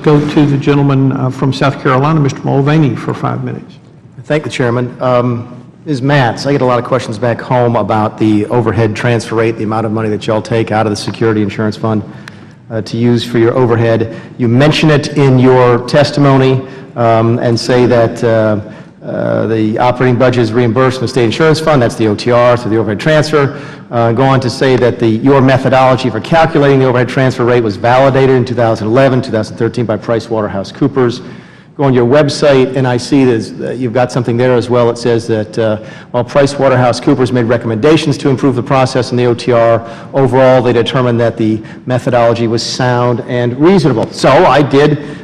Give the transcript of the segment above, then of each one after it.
Go to the gentleman from South Carolina, Mr. Mulvaney, for 5 minutes. Thank the Chairman. Ms. Matz, I get a lot of questions back home about the overhead transfer rate, the amount of money that y'all take out of the Security Insurance Fund to use for your overhead. You mention it in your testimony and say that the operating budget is reimbursed from the State Insurance Fund, that's the OTR, so the overhead transfer. Go on to say that your methodology for calculating the overhead transfer rate was validated in 2011, 2013 by PricewaterhouseCoopers. Go on your website, and I see that you've got something there as well. It says that while PricewaterhouseCoopers made recommendations to improve the process in the OTR, overall they determined that the methodology was sound and reasonable. So I did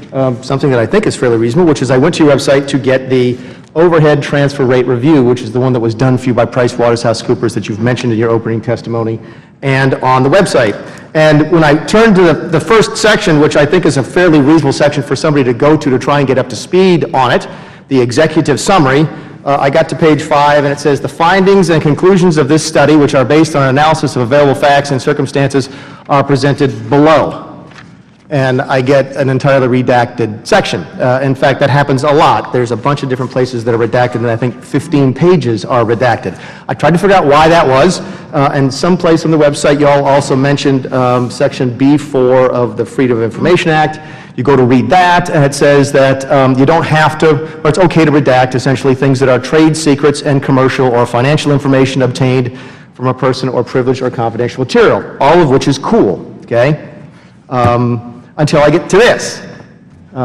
something that I think is fairly reasonable, which is I went to your website to get the overhead transfer rate review, which is the one that was done for you by PricewaterhouseCoopers that you've mentioned in your opening testimony and on the website. And when I turned to the first section, which I think is a fairly reasonable section for somebody to go to try and get up to speed on it, the executive summary, I got to page 5, and it says, the findings and conclusions of this study, which are based on an analysis of available facts and circumstances, are presented below. And I get an entirely redacted section. In fact, that happens a lot. There's a bunch of different places that are redacted, and I think 15 pages are redacted. I tried to figure out why that was, and someplace on the website you all also mentioned section B4 of the Freedom of Information Act. You go to read that, and it says that you don't have to, or it's okay to redact essentially things that are trade secrets and commercial or financial information obtained from a person or privileged or confidential material, all of which is cool, okay? Until I get to this,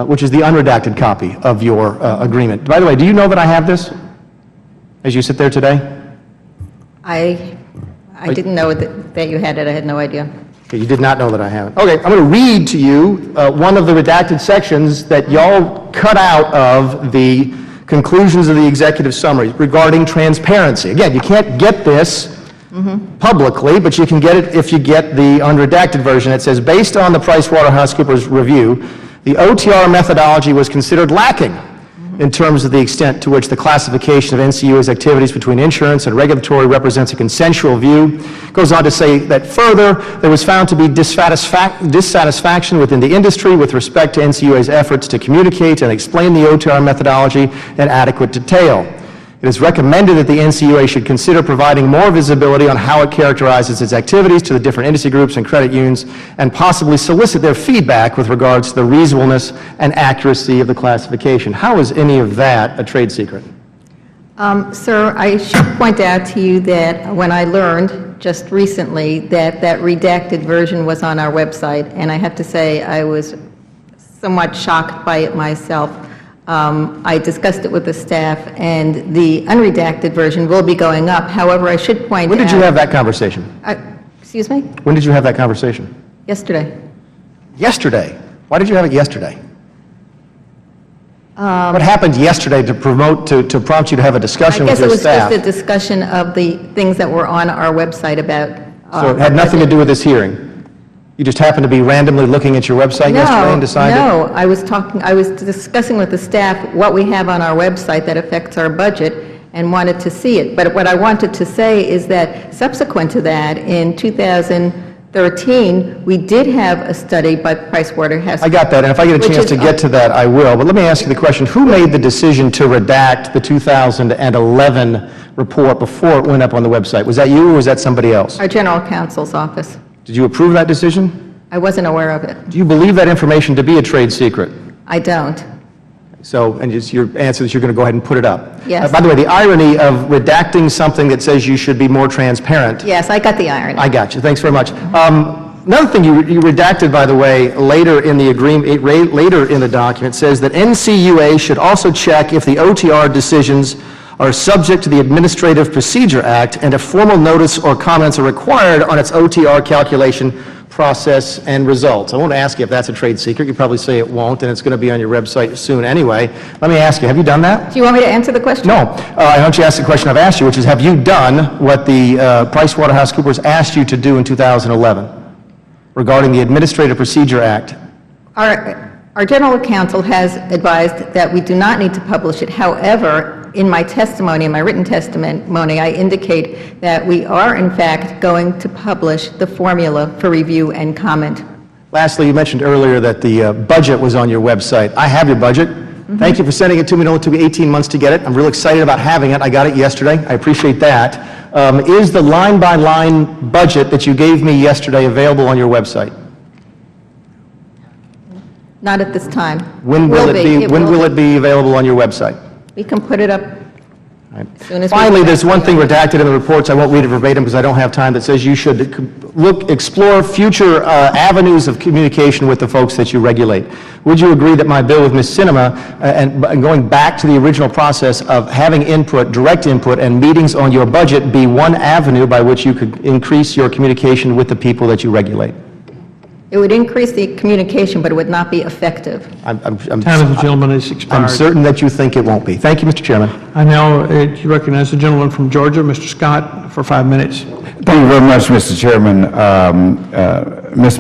which is the unredacted copy of your agreement. By the way, do you know that I have this as you sit there today? I didn't know that you had it. I had no idea. Okay, you did not know that I have it. Okay, I'm going to read to you one of the redacted sections that y'all cut out of the conclusions of the executive summary regarding transparency. Again, you can't get this publicly, but you can get it if you get the unredacted version. It says, based on the PricewaterhouseCoopers review, the OTR methodology was considered lacking in terms of the extent to which the classification of NCUA's activities between insurance and regulatory represents a consensual view. It goes on to say that further, there was found to be dissatisfaction within the industry with respect to NCUA's efforts to communicate and explain the OTR methodology in adequate detail. It is recommended that the NCUA should consider providing more visibility on how it characterizes its activities to the different industry groups and credit unions, and possibly solicit their feedback with regards to the reasonableness and accuracy of the classification. How is any of that a trade secret? Sir, I should point out to you that when I learned just recently that that redacted version was on our website, and I have to say I was somewhat shocked by it myself. I discussed it with the staff, and the unredacted version will be going up. However, I should point out... When did you have that conversation? Excuse me? When did you have that conversation? Yesterday. Yesterday? Why did you have it yesterday? What happened yesterday to prompt you to have a discussion with your staff? I guess it was just a discussion of the things that were on our website about... So it had nothing to do with this hearing? You just happened to be randomly looking at your website yesterday and decided? No, I was discussing with the staff what we have on our website that affects our budget and wanted to see it. But what I wanted to say is that subsequent to that, in 2013, we did have a study by PricewaterhouseCoopers. I got that, and if I get a chance to get to that, I will. But let me ask you the question, who made the decision to redact the 2011 report before it went up on the website? Was that you or was that somebody else? Our general counsel's office. Did you approve that decision? I wasn't aware of it. Do you believe that information to be a trade secret? I don't. So, and your answer is you're going to go ahead and put it up? Yes. By the way, the irony of redacting something that says you should be more transparent. Yes, I got the irony. I got you. Thanks very much. Another thing you redacted, by the way, later in the agreement, later in the document, says that NCUA should also check if the OTR decisions are subject to the Administrative Procedure Act, and if formal notice or comments are required on its OTR calculation process and results. I won't ask you if that's a trade secret. You probably say it won't, and it's going to be on your website soon anyway. Let me ask you, have you done that? Do you want me to answer the question? No. I want you to ask the question I've asked you, which is, have you done what the PricewaterhouseCoopers asked you to do in 2011 regarding the Administrative Procedure Act? Our general counsel has advised that we do not need to publish it. However, in my testimony, in my written testimony, I indicate that we are, in fact, going to publish the formula for review and comment. Lastly, you mentioned earlier that the budget was on your website. I have your budget. Thank you for sending it to me. It only took me 18 months to get it. I'm really excited about having it. I got it yesterday. I appreciate that. Is the line-by-line budget that you gave me yesterday available on your website? Not at this time. When will it be? When will it be available on your website? We can put it up as soon as we... Finally, there's one thing redacted in the reports, I won't read it verbatim because I don't have time, that says you should explore future avenues of communication with the folks that you regulate. Would you agree that my bill with Ms. Sinema, and going back to the original process of having input, direct input, and meetings on your budget be one avenue by which you could increase your communication with the people that you regulate? It would increase the communication, but it would not be effective. I'm Time of the gentleman is expired. I'm certain that you think it won't be. Thank you, Mr. Chairman. I now recognize the gentleman from Georgia, Mr. Scott, for 5 minutes. Thank you very much, Mr. Chairman. Ms.